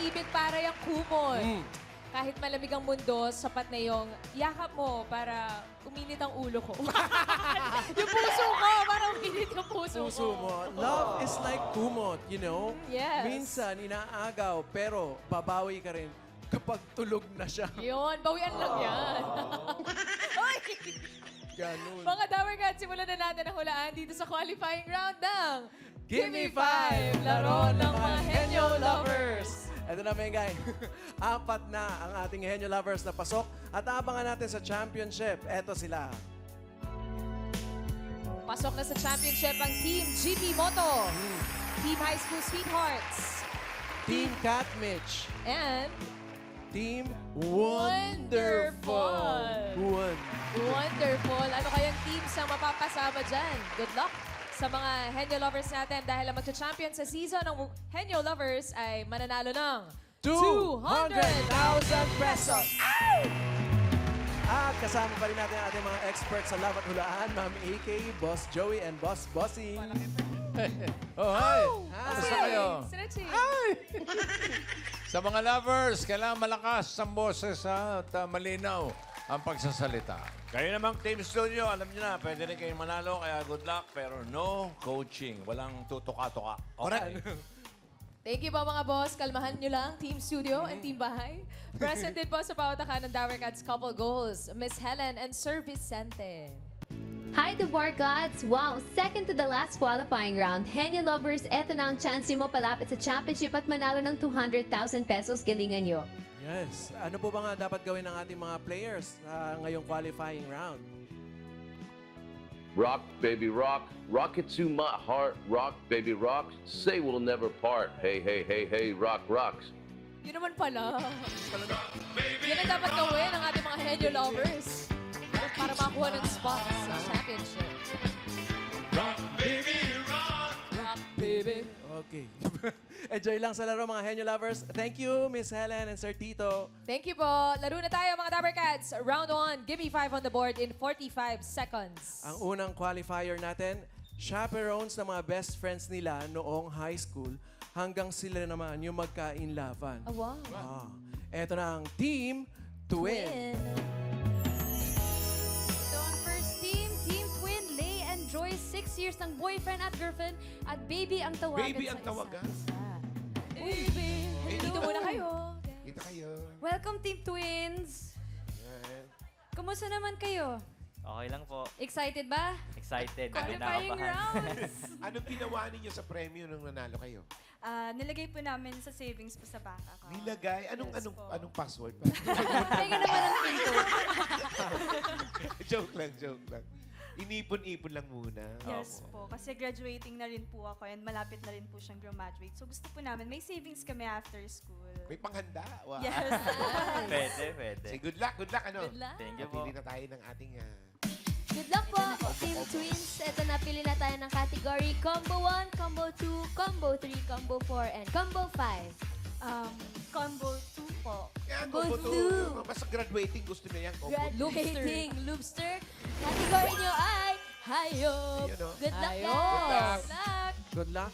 pag-ibig para yung kumot. Kahit malamig ang mundo, sapat na yung yakap mo para uminit ang ulo ko. Yung puso ko, para uminit yung puso Puso ko. mo. Love is like kumot, you know? Yes. Minsan, inaagaw, pero babawi ka rin kapag tulog na siya. Yun, bawian lang yan. Ay! Ganun. Mga Dower Cats, simulan na natin ang hulaan dito sa qualifying round ng Gimme 5! Laro ng mga Henyo Lovers! Ito na, Mengay. 4 na ang ating Henyo Lovers na pasok at abangan natin sa championship. Ito sila. Pasok na sa championship ang Team GP Moto, Team High School Sweethearts, Team Cat Mitch. and Team Wonderful. Wonderful. Ano kayang teams ang mapapasama dyan? Good luck sa mga Henyo Lovers natin dahil ang magcha-champion sa season ng Henyo Lovers ay mananalo ng 200,000 pesos! At kasama pa rin natin ang ating mga experts sa love at hulaan, Ma'am AK, Boss Joey, and Boss Bossing. Oh, hi! Hi. Kamusta kayo? Stretching. Sa mga lovers, kailangan malakas ang boses at malinaw ang pagsasalita. Kayo namang Team Studio, alam niyo na, pwede rin kayong manalo, kaya good luck, pero no coaching. Walang tutuka-tuka. Okay? Thank you po mga boss. Kalmahan nyo lang, Team Studio and Team Bahay. Present din po sa pawatakan ng Dower Cats Couple Goals, Miss Helen and Sir Vicente. Hi, the Bar Gods! Wow, second to the last qualifying round. Henyo Lovers, eto na ang chance mo palapit sa championship at manalo ng 200,000 pesos. Galingan nyo. Yes. Ano po ba nga dapat gawin ng ating mga players sa ngayong qualifying round? Rock, baby, rock. Rock it to my heart. Rock, baby, rock. Say we'll never part. Hey, hey, hey, hey, rock, rocks. Yun naman pala. Yan ang dapat gawin ng ating mga Henyo Lovers para makakuha ng spot sa championship. Rock, baby. Okay. Enjoy lang sa laro mga Henyo Lovers. Thank you, Miss Helen and Sir Tito. Thank you po. Laro na tayo mga Dower Cats. Round 1, give me 5 on the board in 45 seconds. Ang unang qualifier natin, chaperones ng mga best friends nila noong high school hanggang sila naman yung magkainlaban. Oh, wow. Eto na ang Team Twin. So, ang first team, Team Twin, Lay and Joy, 6 years ng boyfriend at girlfriend, at baby ang tawagan Baby ang sa tawagan? isa't isa. Baby. Dito muna kayo. Kita kayo. Welcome, Team Twins! Kumusta naman kayo? Okay lang po. Excited ba? Excited. Qualifying Kinakabahan. rounds! Anong ginawa ninyo sa premyo nung nanalo kayo? Nilagay po namin sa savings po sa bank account. Nilagay? Anong Yes po. anong password pa? Teka naman ang pinto. Joke lang, joke lang. Inipon-ipon lang muna. Yes po. Kasi graduating na rin po ako and malapit na rin po siyang graduate. So gusto po namin, may savings kami after school. May panghanda. Wow. Yes. Pwede. Say good luck, ano? Good luck. Thank you po. Pili na tayo ng ating... Good luck po, Team Twins. Ito na, pili na tayo ng category Combo 1, Combo 2, Combo 3, Combo 4, and Combo 5. Combo 2 po. Yan, Combo combo two. 2. Basta graduating, gusto na yan. Combo two. Graduating Loopster. Category nyo ay hayop. Yun, oh. Good luck, Hayop. guys. Good luck. Good luck.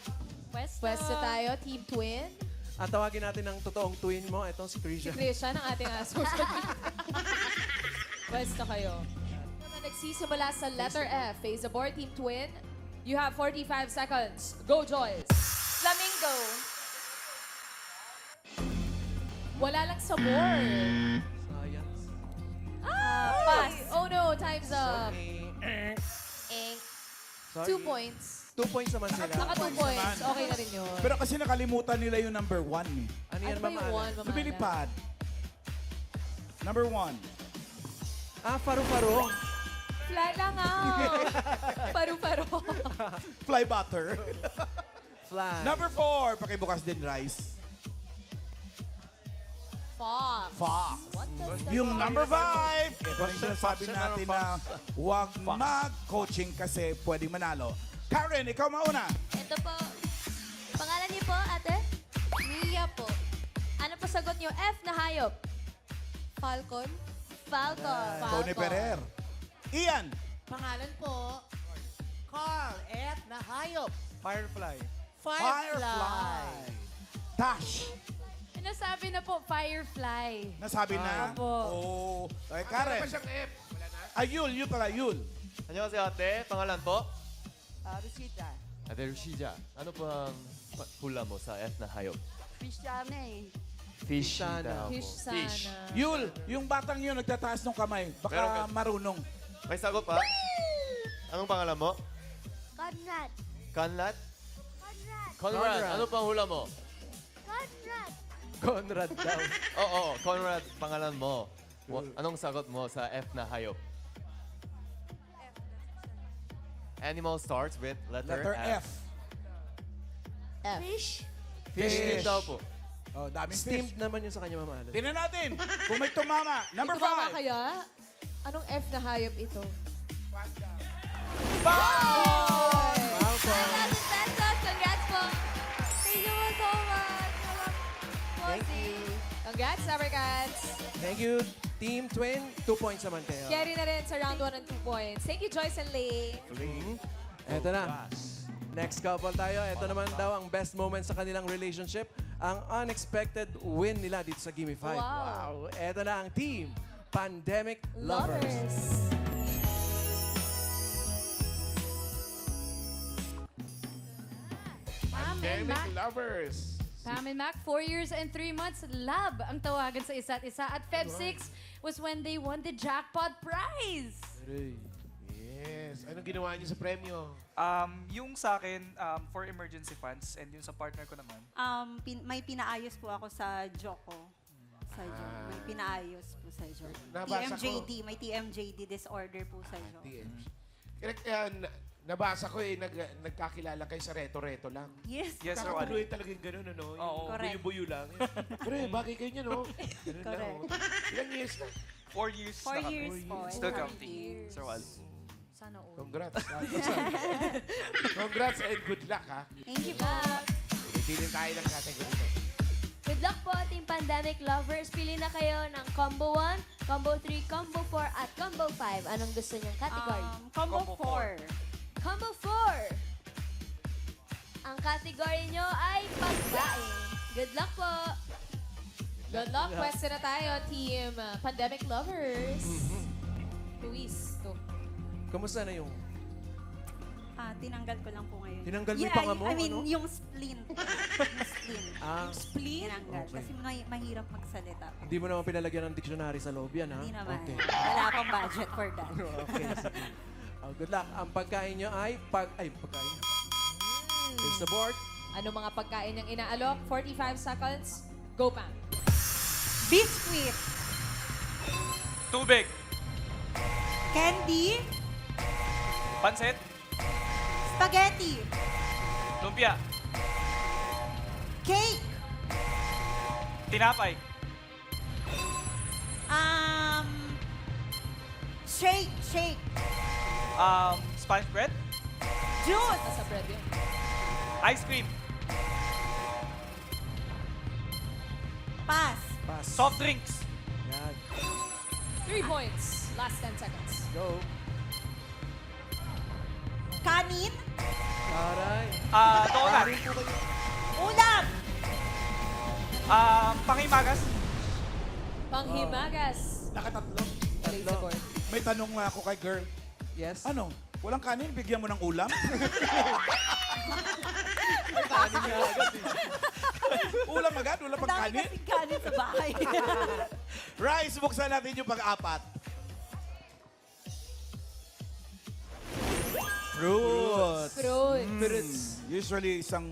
Pwesto tayo, Team Twin. At tawagin natin ang totoong twin mo. Itong si Si Krisha. Krisha ng ating susunod. Pwesto kayo. Nagsisimula sa letter F. Face the board, Team Twin. You have 45 seconds. Go, Joyce. Flamingo. Wala lang sa board. Science. Pass. Oh no, time's up. Okay. Sorry. 2 points. 2 points naman sila. Naka 2 points. Okay na rin yun. Pero kasi nakalimutan nila yung number 1 eh. Ano yan, Ano ba yung Mama? one, Mama? Lumilipad. Number 1. Paru-paro. Fly lang Paru-paro. Fly butter. Fly. Number 4. Pakibukas din rice. Fox. Fox. Yung number 5. Ito rin sinasabi natin na huwag mag-coaching kasi pwedeng manalo. Karen, ikaw mauna. Ito po. Pangalan niyo po, ate? Mia po. Ano po sagot niyo? F na hayop. Falcon. Falcon. Tony Ferrer. Ian. Pangalan po, Carl, F na hayop. Firefly. Firefly. Tash. Nasabi na po, Firefly. Nasabi na? Opo. Oh. Okay, Wala Karen. pa siyang F. Wala na. Ayul, yun pala, Yul. Annyeonghaseyo ate, pangalan po? Rosita. Ate Rushija, ano po ang hula mo sa F na hayop? Christiane. Fish Sana. daw po. Fish sana. Yul, yung batang yun nagtataas ng kamay. Meron Baka ka- marunong. May sagot pa? Anong pangalan mo? Conrad. Conrad? Conrad. Conrad, ano pang hula mo? Conrad. Conrad daw. Oo, Conrad, pangalan mo. Anong sagot mo sa F na hayop? Animal starts with Letter F. Fish. Fish din daw po. Oh, daming Steamed fish. naman yun sa kanya, Mama Alan. Tingnan natin kung may tumama. Number Tumama 5. kaya? Anong F na hayop ito? 1,000 pesos! Congrats po! Thank you so much! Thank you. Congrats, Sabercats! Thank you, Team Twin. 2 points naman kayo. Carry na rin sa round 1 and 2 points. Thank you, Joyce and Lay. Eto na. Next couple tayo. Ito naman daw ang best moment sa kanilang relationship. Ang unexpected win nila dito sa Gimme 5. Wow. Eto na ang Team Pandemic Lovers. Pandemic lovers. Pam and Mac, 4 years and 3 months, love ang tawagan sa isa't isa. At Feb 6 was when they won the jackpot prize. Yes. Anong ginawa niyo sa premyo? Yung sa akin, for emergency funds, and yung sa partner ko naman. May pinaayos po ako sa Joko. Sa Joko. May pinaayos po sa Joko. Nabasa ko. TMJD. May TMJD disorder po sa Joko. Correct, nabasa ko nagkakilala kayo sa reto-reto lang. Yes. Yes, sir. Kakatuloy talaga yung gano'n, ano? Oo. Yung Correct. buyo-buyo lang. Pre, bagay kayo niya, no? Ganun lang, Correct. oh. Ilang years na? 4 years 4 na kami. years po. Still and counting. years. Sir Wal. Sana all. Congrats. Congrats and good luck, ha? Thank you po. Pinipili tayo ng category na. Good luck po, Team Pandemic Lovers. Pili na kayo ng Combo 1, Combo 3, Combo 4, at Combo 5. Anong gusto niyong category? Combo Combo 4. Combo 4! Ang category nyo ay pagkain. Good luck po! Good luck. Pwesto na tayo, Team Pandemic Lovers. Luis, to. Kamusta na yung... Tinanggal ko lang po ngayon. Tinanggal mo yung panga mo, I mean, ano? yung splint. Yung splint. Ah, Tinanggal. Okay. Kasi mahirap magsalita. hindi mo naman pinalagyan ng dictionary sa loob yan, ha? Hindi naman. Okay. Wala akong budget for that. Okay, sige. Oh, good luck. Ang pagkain nyo ay pagkain. Face the board. Ano mga pagkain yung inaalok? 45 seconds. Go, Pam. Biscuit. Tubig. Candy. Pansit. Spaghetti. Lumpia. Cake. Tinapay. Shake. Spanish bread. Juice. Nasa bread yun. Ice cream. Pass. Pass. Soft drinks. Yan. 3 points. Last 10 seconds. Go. Kanin. Aray. Donut. Ulam. Panghimagas. Panghimagas. Nakatatlo. Face the board. May tanong nga ako kay girl. Yes? Ano? Walang kanin? Bigyan mo ng ulam? Kanin nga agad, eh. Ulam agad? Wala pang Ang dami kanin? kasing kanin sa bahay. Rice, buksan natin yung pang-apat. Fruits. Fruits. Usually, isang,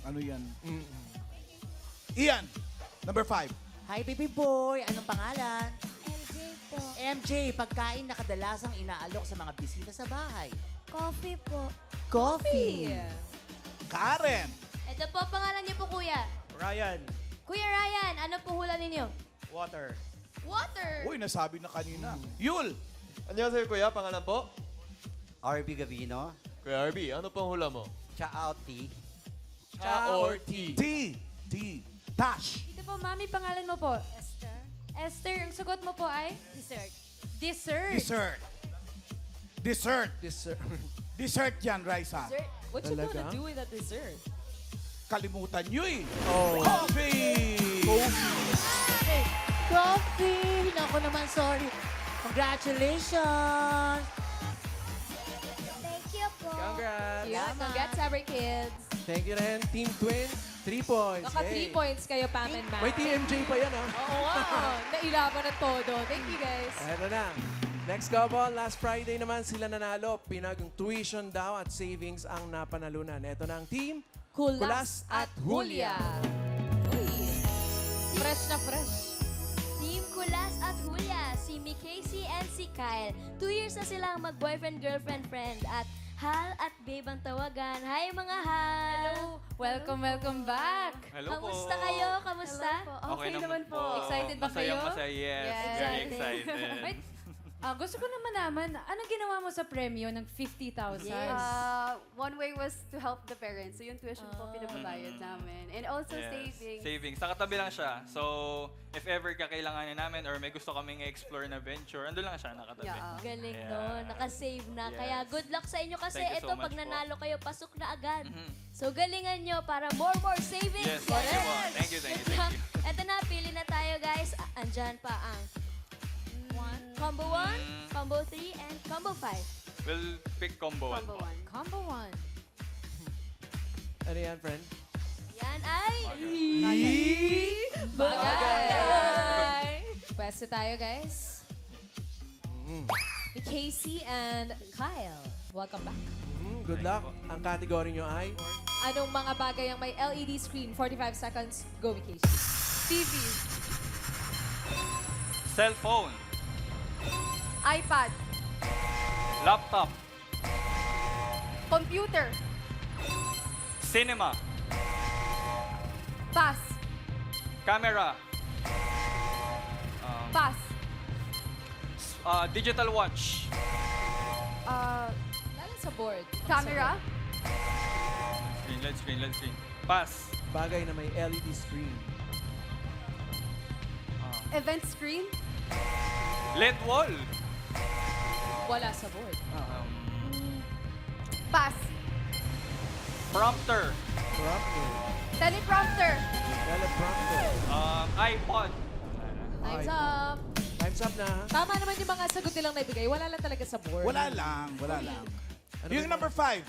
ano yan? Ian, number 5. Hi, baby boy. Anong pangalan? MJ, pagkain na kadalasang inaalok sa mga bisita sa bahay. Coffee po. Coffee. Karen. Ito po, pangalan niyo po, Kuya. Ryan, Kuya Ryan, ano po hula ninyo? water. Water! Uy, nasabi na kanina. Yul. Annyeonghaseyo kuya, pangalan po? RB Gavino, Kuya RB, ano pang hula mo? Chao Tea, Cha or tea? T. Tash. Ito po, Mami, pangalan mo po? Esther. Esther, ang sagot mo po ay? Dessert. Dessert. Dessert yan, Raisa. Dessert? What you Talaga? gonna do with a dessert? Kalimutan nyo eh. Oh. Coffee! Okay. Coffee! Naku naman, sorry. Congratulations! Thank you po. Congrats! Yeah, congrats, Sabre Kids. Thank you rin, Team Twin. 3 points. Naka 3 Yay. points kayo, Pam and Matt. May TMJ pa yan, ha? Oo nga. Nailaban na todo. Thank you, guys. Eto na. Next couple, last Friday naman sila nanalo. Pinag-tuition daw at savings ang napanalunan. Eto na ang team. Kulas at Julia. Uy. Fresh na fresh. Team Kulas at Julia, si Casey and si Kyle. 2 years na silang mag-boyfriend, girlfriend, friend. At Hal at Babe ang tawagan. Hi mga Hal! Hello! Welcome back! Hello po. Kamusta kayo? Kamusta? Okay naman po. Excited ba kayo? Masaya, yes. Very excited. Wait, gusto ko naman malaman, ano ginawa mo sa premyo ng 50,000? One way was to help the parents. So yung tuition po pinababayad namin. And also savings. Savings. Nakatabi lang siya. So, if ever kakailanganin namin or may gusto kaming i-explore na venture, ando lang siya nakatabi. Galing Yeah. no, nakasave na. Yes. Kaya good luck sa inyo kasi Thank you ito so pag much nanalo kayo, pasok na agad. Mhm. So galingan nyo para more savings. Yes, thank you po. Thank you. Ito na, pili na tayo guys. Andyan pa ang combo 1, combo 3, and combo 5. We'll pick combo 1 po. Combo 1. Ano yan, friend? Yan ay... Bagay! Pwesto tayo, guys. Casey and Kyle. Welcome back. Good luck. Ang category nyo ay... Anong mga bagay ang may LED screen? 45 seconds. Go, Casey. TV. Cellphone. iPad. Laptop. Computer. Cinema. Pass. Camera. Pass. Digital watch. Lalo sa board. Camera. Let's screen. Pass. Bagay na may LED screen. Event screen. LED wall. Wala sa board. Pass. Prompter. Teleprompter. Teleprompter. iPod. Time's up. Time's up na, ha? Tama naman yung mga sagot nilang naibigay. Wala lang talaga sa board. Wala lang. Ano Yung ba number 5,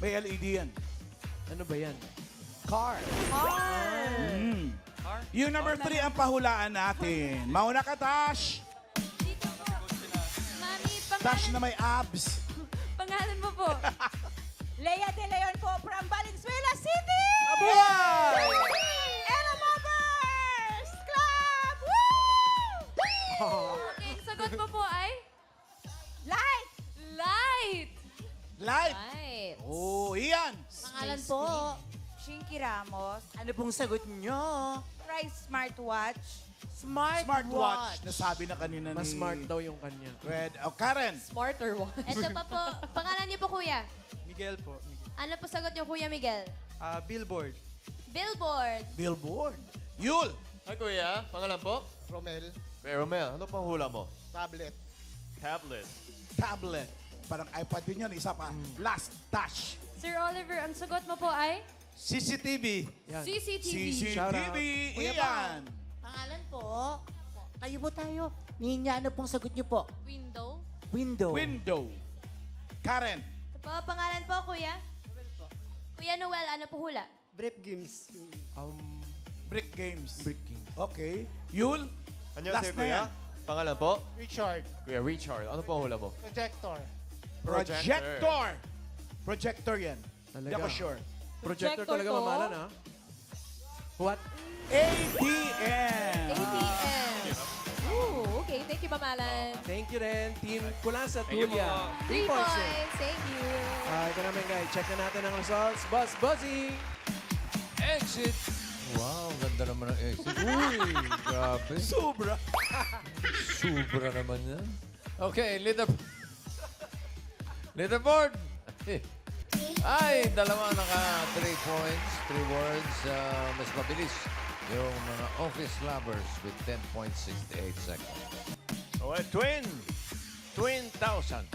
may LED yan. Ano ba yan? Car. Yung number 3 ang pahulaan natin. Mauna ka, Tash. Mami, Tash na may abs. pangalan mo po. Lea De Leon po from Valenzuela City! Abuhay! Ella Mothers Club! Woo! Okay, sagot mo po ay? Light! Light! Light. Right. Oh, Ian. Pangalan po, Shinky Ramos. Ano pong sagot nyo? Price smartwatch. Smartwatch. Nasabi na kanina Mas ni smart daw yung kanya. Red. Oh, Karen. Smarter one. Ito pa po. Pangalan niyo po, kuya? Miguel po. Ano po sagot niyo, Kuya Miguel? Billboard. Billboard. Billboard. Yul. Hi, Kuya. Pangalan po? Romel. Kuya Romel, ano pang hula mo? Tablet. Tablet. Parang iPad din yan. Isa pa. Last. Tash. Sir Oliver, ang sagot mo po ay? CCTV. Yan. CCTV. Shout out. CCTV. Ian. Pangalan po, tayo po tayo. Ninya, ano pong sagot nyo po? Window. Window. Window. Karen. Ito po, pangalan po, kuya? Kuya Noel, ano po hula? Brief games. Brick games. Brick game. Okay. Yul. Ano Last si na Kuya? yan. Pangalan po? Richard. Kuya Richard. Ano pang hula mo? Projector. Projector. Projector yan. Hindi Talaga. ako sure. Projector talaga to. mamalan, ha? What? ATM. ATM. Ooh, okay. Thank you, Mamalan. Thank you rin, Team Kulas at Thank you Julia. po. 3 points din. points. Thank you. Ito naman, guys. Check na natin ang results. Buzzy! Exit. Wow, ganda naman ang exit. Uy, grabe. Sobra. Sobra naman yan. Okay, leaderboard. Ay, dalawa naka 3 points, 3 words. Mas mabilis yung mga office lovers with 10.68 seconds. Okay, Twin 1,000.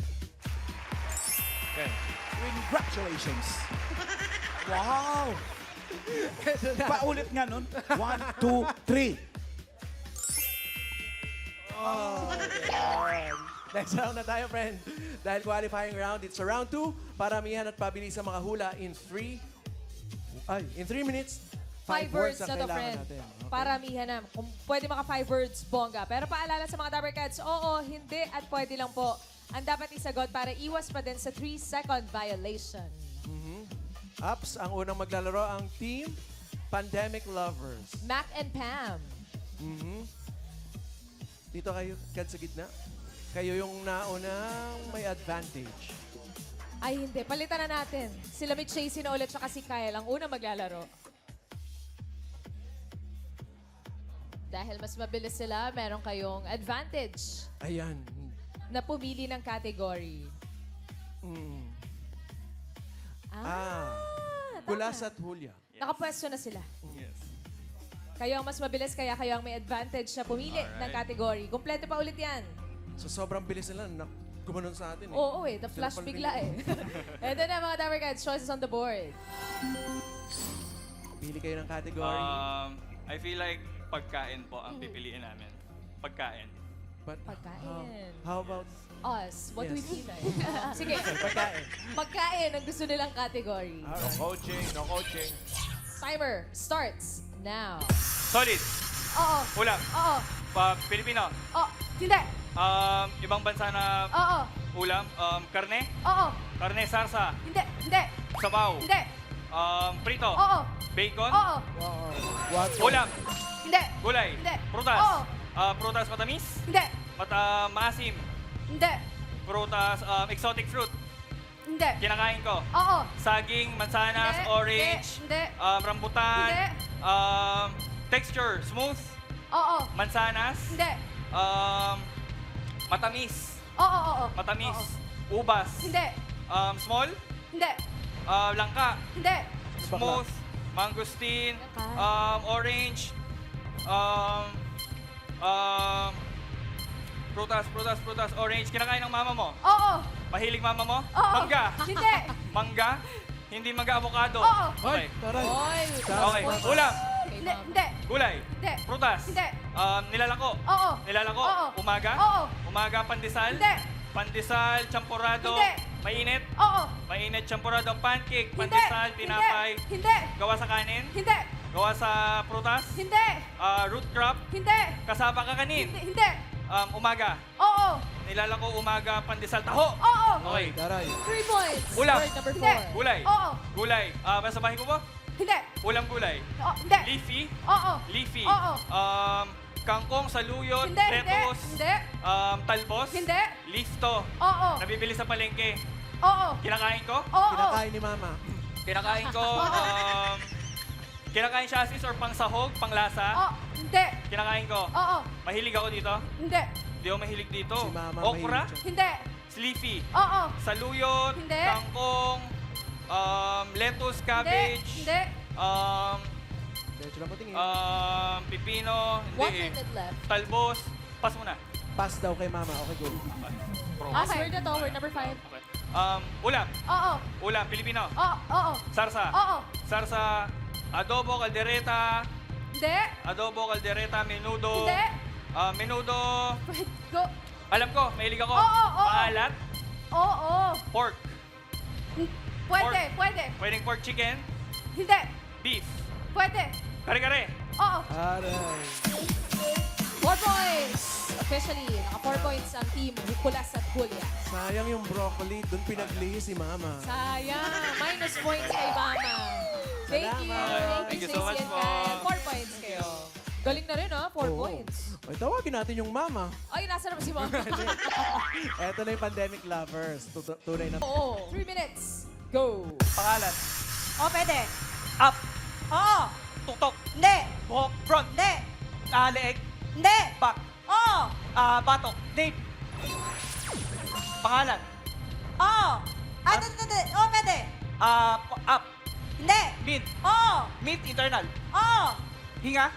Okay. Congratulations. Wow. Paulit nga nun. 1, 2, 3. Oh, next round na tayo, friend. Dahil qualifying round, it's a round 2. Paramihan at pabilis ang makahula in 3 minutes. 5 words na to, kailangan friend. natin. Okay. Paramihan na. Kung pwede maka 5 words, bongga. Pero paalala sa mga Dabber Cats, oo, hindi, at pwede lang po. Ang dapat isagot para iwas pa din sa 3-second violation. Ups, ang unang maglalaro ang team Pandemic Lovers. Mac and Pam. Dito kayo, Kad, sa gitna. Kayo yung naunang may advantage. Ay, hindi. Palitan na natin. Sila may Chasey na ulit, tsaka si Kyle ang unang maglalaro. Dahil mas mabilis sila, meron kayong advantage Ayan. na pumili ng category. Tama. Kulas at Julia. Nakapwesto na sila. Kayo ang mas mabilis, kaya kayo ang may advantage na pumili ng category. Kompleto pa ulit yan. So sobrang bilis nila na gumanon sa atin. Oo the flash bigla eh. Ito na mga Dabber Cats, choices on the board. Pili kayo ng category. I feel like pagkain po ang pipiliin namin. Pagkain. Pagkain. How about Us, what do we Yes. feel like? Sige. pagkain? Pagkain ang gusto nilang category. No coaching, no coaching. Timer starts now. Solid. Oo. Ulam. Oo. Pilipino. Oo. Hindi. Ibang bansa na Oo. ulam. Karne. Oo. Karne sarsa. Hindi. Hindi. Sabaw. Hindi. Prito. Oo. Bacon. Oo. Ulam. Hindi. Gulay. Hindi. Prutas. Oo. Prutas matamis. Hindi. Maasim. Hindi. Prutas, exotic fruit. Hindi. Kinakain ko. Oo. Saging, mansanas, Hindi. orange, Hindi. rambutan. Hindi. Texture, smooth. Oo. Mansanas. Hindi. Matamis. Oo. Matamis. Ubas. Hindi. Small. Hindi. Langka. Hindi. Smooth. Mangosteen. Orange. Prutas, orange. Kinakain ng mama mo. Oo. Mahilig mama mo? Oo. Mangga. Hindi. Mangga. Hindi mangga avocado. Oo. Okay. Taray. Okay. Ulam. Hindi. Hindi. Gulay. Hindi. Prutas. Hindi. Nilalako. Oo. Nilalako. Oo. Umaga. Oo. Umaga pandesal. Hindi. Pandesal, champurado. Hindi. Mainit. Oo. Mainit, champurado, pancake, Hindi. pandesal, tinapay. Hindi. Gawa sa kanin. Hindi. Gawa sa prutas. Hindi. Root crop. Hindi. Kasaba kakanin. Hindi. Umaga. Oo. Nilalako, umaga, pandesal, taho. Oo. Okay. Taray. 3 points. Ulam. Word number Hindi. 4. Gulay. Oo. Gulay. Basabahin ko ba? Hindi. Ulam gulay. Oo. Hindi. Leafy. Oo. Leafy. Oo. Kangkong, saluyot, Hindi. lettuce, Hindi. talbos. Hindi. Leaf to. Oo. Nabibili sa palengke. Oo. Kinakain ko? Oo. Kinakain ni Mama. Kinakain ko, kinakain siya asis or pang sahog, pang lasa. Oo. Hindi. Kinakain ko. Oo. Mahilig ako dito. Hindi. Hindi ako mahilig dito. Si Mama Okra, mahilig siya. Hindi. leafy, Oo. saluyot, Hindi. kangkong, lettuce, Hindi. cabbage, Hindi. Diretso lang po tingin. pipino, 1 hindi. minute left. Talbos, pas muna. Pass daw kay Mama. Okay, go. Last word na to, word number 5. Okay. Ulam. Oo. Ulam, Pilipino. Oo. Oo. Sarsa. Oo. Sarsa, adobo, caldereta, Hindi. adobo, caldereta, menudo. Hindi. Menudo, Go. alam ko, mahilig ako. Oo, oo. Maalat, Oo. pork. Pwede. Pwede. Pwedeng pork chicken, Hindi. beef, Pwede. kare-kare. Oo. Taray. 4 points. Officially, naka 4 points ang team Kulas at Julia. Sayang yung broccoli. Doon pinaglihis si Mama. Sayang. Minus points kay Mama. Thank you. Salamat. Thank you so much Stacey and po. Kyle. 4 points kayo. Galing na rin, ha? 4 Oo. points. Ay, tawagin natin yung Mama. Ay, nasa naman si Mama. Eto na yung Pandemic Lovers. Tunay na. Oo. 3 minutes. Go. Pangalan, O, pwede. up, Oo. tuktok, Hindi. buhok, front, Hindi. leeg, Hindi. back, Oo. batok, date. Pangalan, Oo. O, pwede. up, Hindi. mid, Oo. mid, internal, Oo. hinga,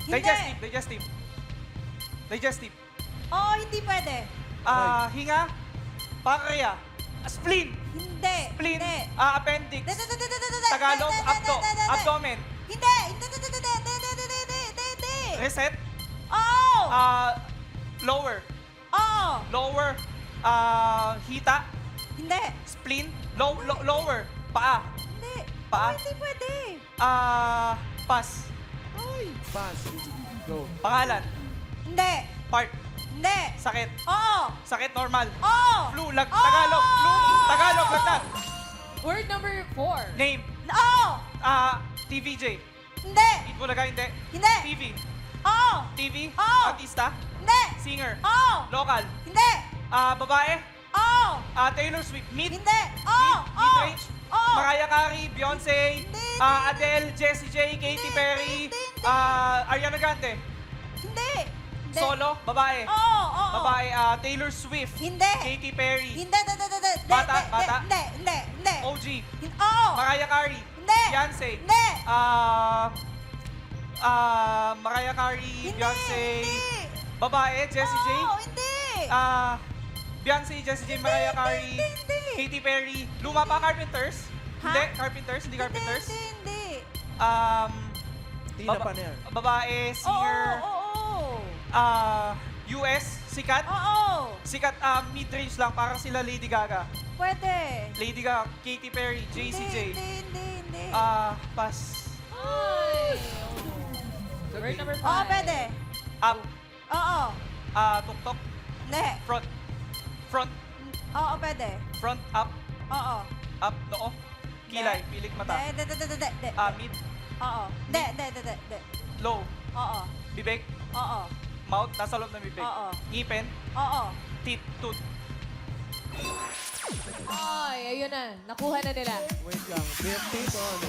Hindi. digestive, Oo, hindi pwede. hinga, pancreas, spleen, Hindi. spleen, Hindi. appendix, Tagalog, abdomen, Hindi! Reset. Oo! Lower. Oo! Lower. Hita. Hindi! Spleen. Lower. Paa. Hindi! Paa. Hindi pwede! Pass. Pass. Go. Pangalan. Hindi! Part. Hindi! Sakit. Oo! Sakit normal. Oo! Flu. Tagalog. Flu. Tagalog. Lagdag. Word number 4. Name. Oo! TVJ. Hindi! Itbulaga, hindi. Hindi! TV. Oo! TV. Oo! Artista. Hindi! Singer. Oo! Local. Hindi! Babae. Oo! Taylor Swift. Mid. Hindi! Oo! Mid-range. Oo! Mariah Carey. Beyonce. Adele. Jessie J. Katy Perry. Ariana Grande. Hindi! Solo. Babae. Oo! Oo! Babae. Taylor Swift. Hindi! Katy Perry. Hindi! Bata. Hindi! Hindi! Hindi! OG. Oo! Mariah Carey. Hindi! Beyonce. Hindi! Mariah Carey. Hindi! Beyonce. Hindi! Babae. Jessie J. Oo! Hindi! Beyonce, Jessie J, Mariah Carey. Hindi! Katy Perry. Luma pa, Carpenters. Ha? Hindi, Carpenters. Hindi Carpenters. Hindi! Tina pa na yan. Babae, singer. Oo! US, sikat. Oo! Sikat, mid-range lang. Parang sila Lady Gaga. Pwede! Lady Gaga, Katy Perry, JCJ. Hindi! Pass. Word number 5. Oo, pwede! Up. Oo! Tuktok. Hindi! Front. Oo, pwede! Front, up. Oo! Up, noo. Kilay, pilik mata. Hindi! Mid. Oo! Hindi! Low. Oo! Bibig. Oo! Mouth, nasa loob ng bibig. Oo. Ngipin. Oo! Teeth, tooth. Ay, ayun na. Nakuha na nila. Wait lang. BFT to ano?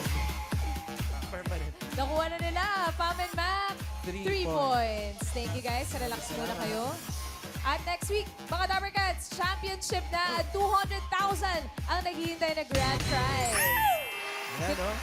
Permanent. Nakuha na nila. Pam and Mac. 3 3 points. Thank you guys. Relax muna kayo. At next week, mga Dapper Cats, championship na 200,000 ang naghihintay na grand prize. Ayan, no?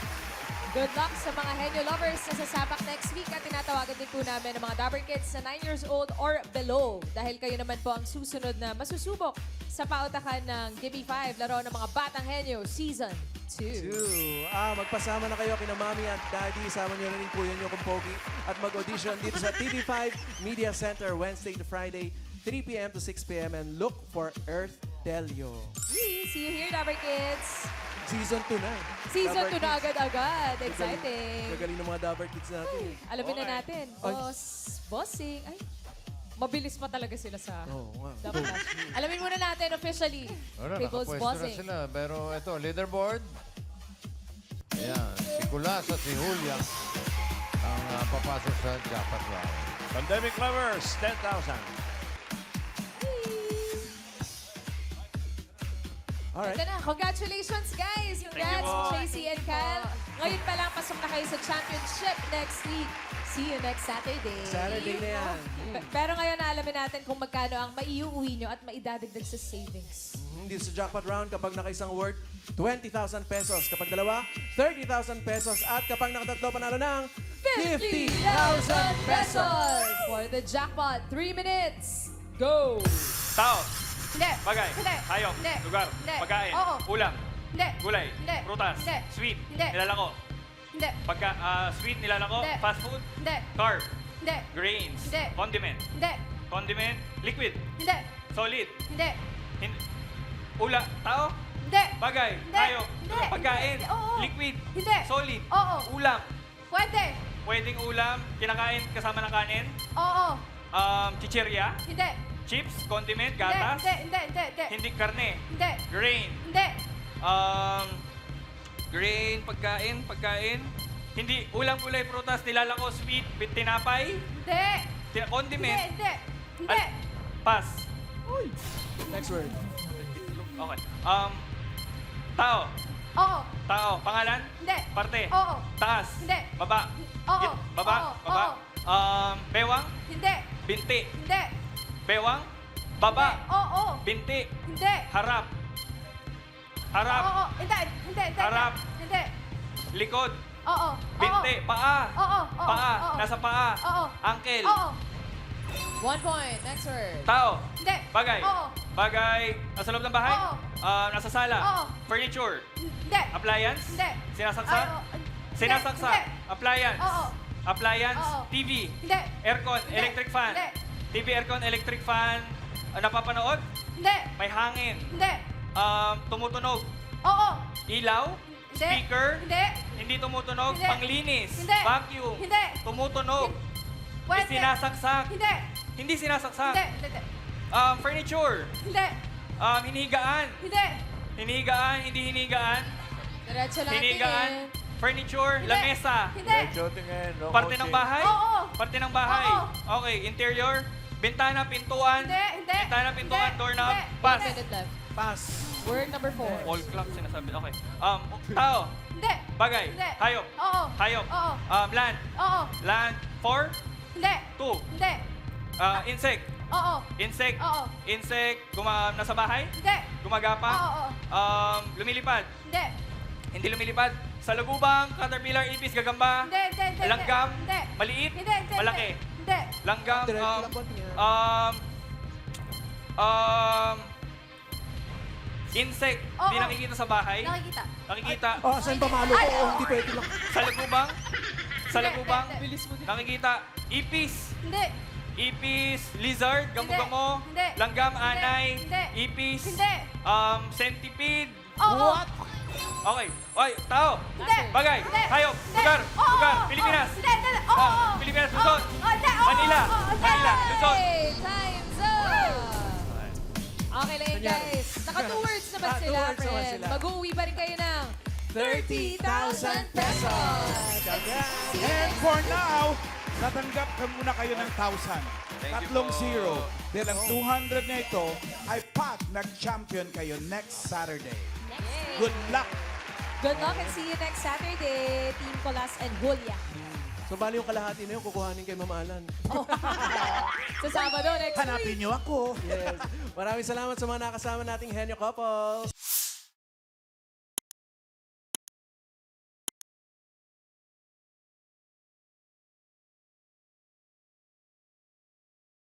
Good luck sa mga Henyo lovers na sasapak next week at tinatawagan din po namin ng mga Dapper Kids na 9 years old or below dahil kayo naman po ang susunod na masusubok sa pautakan ng Gimme 5, laro ng mga Batang Henyo Season 2. Magpasama na kayo kina Mami at Daddy. Sama nyo na rin po yun yung kumpogi. At mag-audition dito sa TV5 Media Center Wednesday to Friday, 3 p.m. to 6 p.m. And look for Earth Delio. See you here, Dapper Kids. Season 2 na. Season 2 na Kids. agad-agad. Exciting. Gagaling ng mga Dapper Kids natin. Alamin na natin. Bossing. Ay, mabilis pa talaga sila sa Dapper Cats. Alamin muna natin officially. Kay Boss Nakapwesto na Bossing. sila. Pero ito, leaderboard. Ayan, si Kulas at si Julia ang papasok sa jackpot round. Pandemic Lovers, 10,000. Alright. Ito na. Congratulations, guys! Congrats, Tracy and Kyle. Ngayon pa lang, pasok na kayo sa championship next week. See you next Saturday. Saturday na yan. Pero ngayon, alamin natin kung magkano ang maiuwi nyo at maidadagdag sa savings. Dito sa jackpot round, kapag nakaisang word, 20,000 pesos. Kapag dalawa, 30,000 pesos. At kapag nakatatlo, panalo ng 50,000 pesos! For the jackpot, 3 minutes. Go! Tao. Hindi! Bagay. Hindi! Hayop. Hindi! Lugar. Hindi! Pagkain. Oo! Ulam. Hindi! Gulay. Hindi! Prutas. Hindi! Sweet. Hindi! Nilalako. Hindi! Sweet nilalako. Hindi. Fast food. Hindi! Carb. Hindi! Grains. Hindi. Condiment. Hindi! Condiment. Liquid. Hindi! Solid. Hindi! Tao. Hindi! Bagay. Hindi. Hayop. Hindi. Pagkain. Hindi. Oo. Liquid. Hindi. Solid. Oo. Ulam. Pwede! Pwedeng ulam. Kinakain kasama ng kanin. Oo! Chichirya. Hindi! Chips. Condiment. Gatas. Hindi! Hindi karne. Hindi! Grain. Hindi! Grain, pagkain. Hindi, ulam, gulay, prutas, nilalako, sweet, tinapay, Hindi! condiment. Hindi! Hindi! Pass. Next word. Okay. Tao. Oo! Tao. Pangalan? Hindi! Parte. Oo! Taas. Hindi! Baba. Oo! Baba. Oo! Baba. Oo! Bewang. Hindi! Binti. Hindi! Bewang. Baba. Oo! Binti. Hindi! Harap. Harap. Oo! Hindi! Hindi! Harap. Hindi! Likod. Oo! Binti. Paa. Oo! Paa. Oo! Nasa paa. Oo! Ankle. Oo! 1 point. Next word. Tao. Hindi! Bagay. Oo! Bagay. Nasa loob ng bahay? Oo. Nasa sala? Oo. Furniture? Hindi! Appliance? Hindi! Sinasaksak? Sinasaksak. Hindi. Appliance. Oo. Appliance. Oo. TV. Hindi. Aircon. Hindi. Electric fan. Hindi. TV, aircon, electric fan. Napapanood? Hindi. May hangin. Hindi. Tumutunog. Oo. Ilaw. Hindi. Speaker. Hindi. Hindi tumutunog. Hindi. Panglinis. Hindi. Vacuum. Hindi. Tumutunog. Pwede. Sinasaksak. Hindi. Hindi sinasaksak. Hindi. Hindi. Furniture. Hindi. Hinihigaan. Hindi. Hinihigaan, hindi hinihigaan. Diretso lang Hinihigaan. tingin. Furniture, Hindi. lamesa. Hindi. tingin. No Parte ng coaching. bahay? Oo. Parte ng bahay. Oo. Okay, interior, bintana, pintuan. Hindi. Bintana, pintuan, Hindi. doorknob, Hindi. pass. 1 minute left. Pass. Word number 4. Wall clock sinasabi. Okay. Tao, Hindi. bagay, Hindi. hayop, Oo. hayop. Oo. Land, Oo. land, 4, Hindi. 2. Hindi. Insect, Oo. insect, Oo. insect, nasa bahay, Hindi. gumagapang, Oo. lumilipad, Hindi. hindi lumilipad, salugubang, caterpillar, ipis, gagamba, Hindi. langgam, Hindi. maliit, Hindi. malaki, Hindi. langgam, Diretso lang po tingin. insect, Oo. hindi nakikita sa bahay, Nakikita. nakikita, Oh, saan pamalo ko? Oh, hindi pwede lang. salugubang, salugubang, Hindi. Bilis mo din. nakikita, ipis, Hindi. ipis, lizard, gamo-gamo, Hindi. langgam, Hindi. anay, Hindi. ipis, Hindi. centipede. Oo. Okay. Oy, tao. Hindi. Bagay. Hindi. Hayop. Hindi. Lugar. Oo. Lugar. Oo. Pilipinas. Hindi. Oo. Pilipinas. Luzon. Hindi. Oo. Manila. Oo. Hindi. Manila. Luzon. Hey, time's up! Okay lang yun, guys. Naka 2 words naman Ah, 2 sila, words naman friend. sila. Mag-uwi pa rin kayo ng 30,000 pesos. And for now, natanggap ka muna kayo ng 1,000. Thank you Tatlong po. zero. Dahil ang 200 na ito ay pag nag-champion kayo next Saturday. Good luck! Good luck and see you next Saturday, Team Colas and Julia. So, bali yung kalahati na yun, kukuhanin kay Ma'am Alan. Sa Sabado next week. Hanapin niyo ako. Yes. Maraming salamat sa mga nakasama nating Henyo Couples.